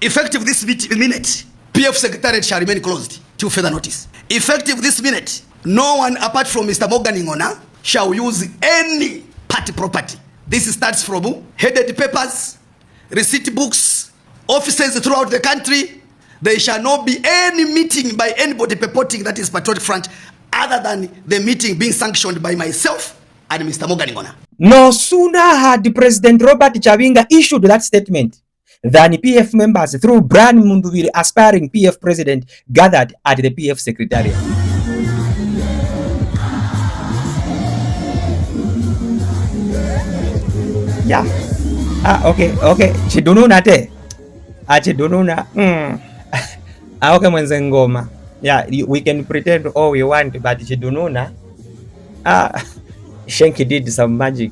Effective this minute, PF Secretariat shall remain closed till further notice. Effective this minute, no one apart from Mr. Morgan Ngona shall use any party property. This starts from headed papers, receipt books, offices throughout the country. There shall not be any meeting by anybody purporting that is Patriotic Front other than the meeting being sanctioned by myself and Mr. Morgan Ngona. No sooner had President Robert Chavinga issued that statement than PF members through BRIAN MUNDUBILE, aspiring PF president, gathered at the PF secretariat. Yeah. Okay. Chidununa te. Chidununa. Okay, mwenze ngoma. Yeah, we can pretend all we want, but Chidununa. Shenki did some magic.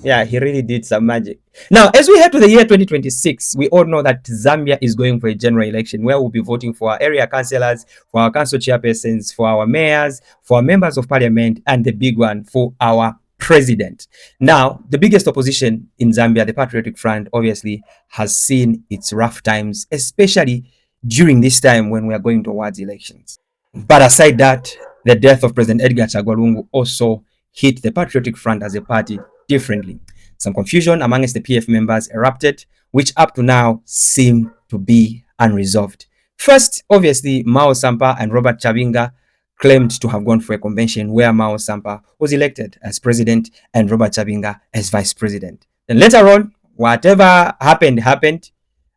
Yeah, he really did some magic. Now, as we head to the year 2026, we all know that Zambia is going for a general election where we'll be voting for our area councillors, for our council chairpersons, for our mayors, for our members of parliament, and the big one, for our president. Now, the biggest opposition in Zambia, the Patriotic Front, obviously has seen its rough times, especially during this time when we are going towards elections. But aside that, the death of President Edgar Chagwa Lungu also hit the Patriotic Front as a party differently. Some confusion amongst the PF members erupted, which up to now seem to be unresolved. First, obviously, Mao Sampa and Robert Chabinga claimed to have gone for a convention where Mao Sampa was elected as president and Robert Chabinga as vice president. Then later on, whatever happened.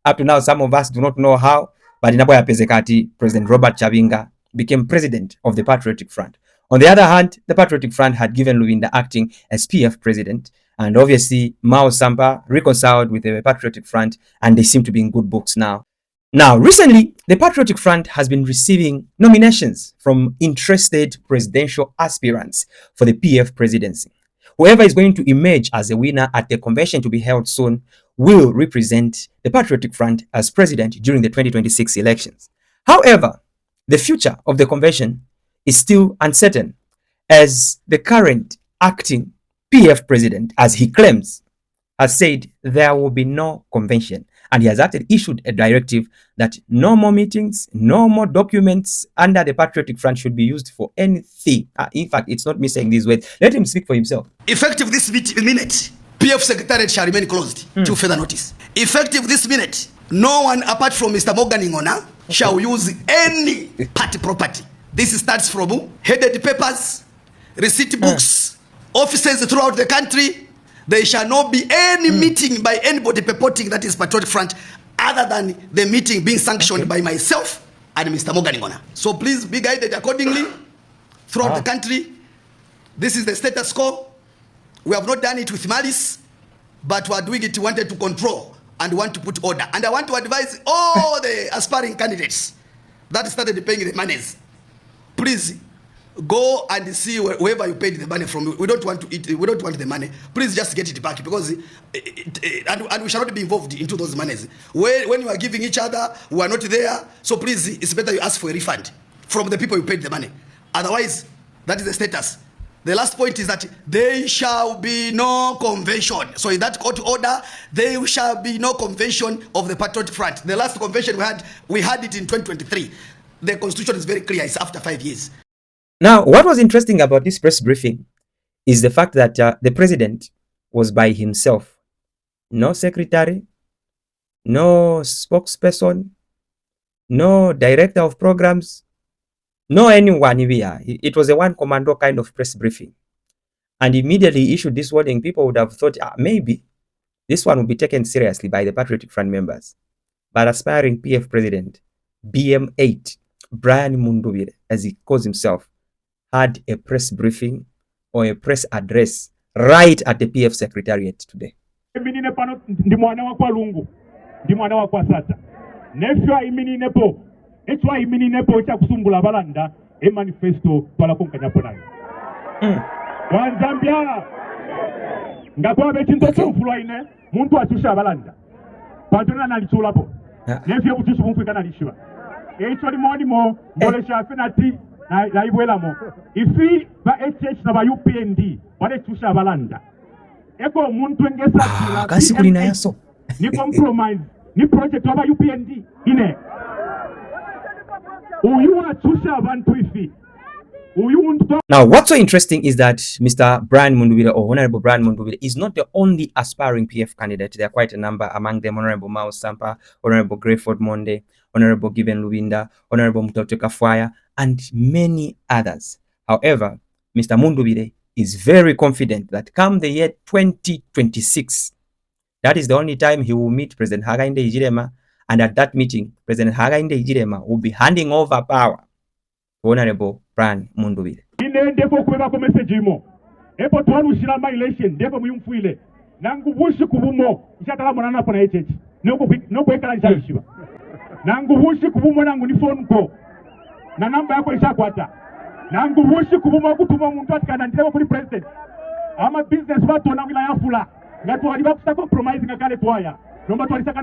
Up to now, some of us do not know how, but in Aboya Pezekati, President Robert Chabinga became president of the Patriotic Front. On the other hand, the Patriotic Front had given Luinda acting as PF president, and obviously Mao Sampa reconciled with the Patriotic Front, and they seem to be in good books now. Now, recently, the Patriotic Front has been receiving nominations from interested presidential aspirants for the PF presidency. Whoever is going to emerge as a winner at the convention to be held soon will represent the Patriotic Front as president during the 2026 elections. However, the future of the convention is still uncertain, as the current acting PF president, as he claims, has said there will be no convention, and he has actually issued a directive that no more meetings, no more documents under the Patriotic Front should be used for anything. In fact, it's not me saying these words. Let him speak for himself. Effective this minute, PF Secretariat shall remain closed till further notice. Effective this minute, no one apart from Mr. Morgan Ngona shall use any party property. This starts from headed papers, receipt books, offices throughout the country. There shall not be any meeting by anybody purporting that is Patriotic Front other than the meeting being sanctioned by myself and Mr. Morgan Ngona. So please be guided accordingly throughout the country. This is the status quo. We have not done it with malice, but we are doing it wanted to control and want to put order. And I want to advise all the aspiring candidates that started paying the monies. Please go and see wherever you paid the money from. We don't want to eat. We don't want the money. Please just get it back, because and we shall not be involved into those monies. When you are giving each other, we are not there. So please, it's better you ask for a refund from the people you paid the money. Otherwise, that is the status. The last point is that there shall be no convention. So in that court order, there shall be no convention of the Patriotic Front. The last convention we had it in 2023. The constitution is very clear. It's after 5 years. Now, what was interesting about this press briefing is the fact that the president was by himself. No secretary, no spokesperson, no director of programs, no anyone here. It was a one commando kind of press briefing. And immediately issued this warning. People would have thought maybe this one would be taken seriously by the Patriotic Front members. But aspiring PF president, BM8, BRIAN MUNDUBILE, as he calls himself, had a press briefing or a press address right at the PF secretariat today. ni project waba UPND ine uyu wachusha abantu ifi. Now, what's so interesting is that Mr. BRIAN MUNDUBILE, or Honorable BRIAN MUNDUBILE, is not the only aspiring PF candidate. There are quite a number, among them Honorable Mao Sampa, Honorable Greyford Monde, Honorable Given Lubinda, Honorable Mutautu Kafwaya, and many others. However, Mr. MUNDUBILE is very confident that come the year 2026, that is the only time he will meet President Hakainde Hichilema, and at that meeting, President Hakainde Hichilema will be handing over power to Honorable BRIAN MUNDUBILE. Ndefo kubeba ko message imo. Epo twanu shira my election ndefo muyumfuile. Nangu bushi kubumo. Ishatala monana pona echechi. Noko ekala nshabishiba. Nangu bushi kubumo nangu ni phone call. Na namba yako ishakwata. Nangu bushi kubumo kutuma muntu atikana ndefo kuli president. Ama business watu na wilaya fula. Ngatu waliba kusa compromise ngakale twaya. Nomba twalisaka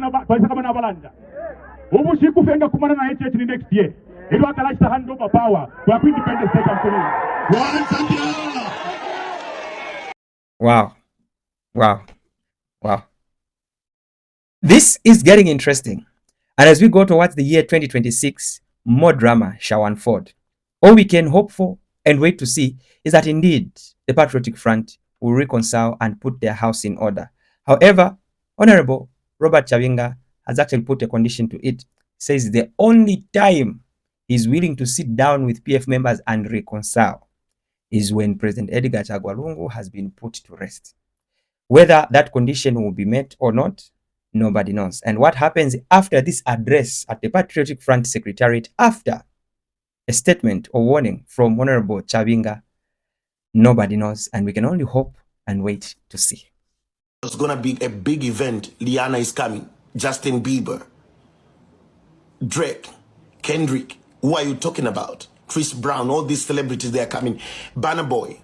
na balanda. Ubushi kufenga kumana na echechi ni next year. It was like to hand over power to a independent state company. Wow. Wow. Wow. This is getting interesting. And as we go towards the year 2026, more drama shall unfold. All we can hope for and wait to see is that indeed the Patriotic Front will reconcile and put their house in order. However, Honorable Robert Chavinga has actually put a condition to it. Says the only time he's willing to sit down with PF members and reconcile is when President Edgar Chagwa Lungu has been put to rest. Whether that condition will be met or not, nobody knows. And what happens after this address at the Patriotic Front Secretariat, after a statement or warning from Honorable Chabinga, nobody knows. And we can only hope and wait to see. It's going to be a big event. Liana is coming. Justin Bieber. Drake. Kendrick. Who are you talking about? Chris Brown, all these celebrities, they are coming. Banner Boy.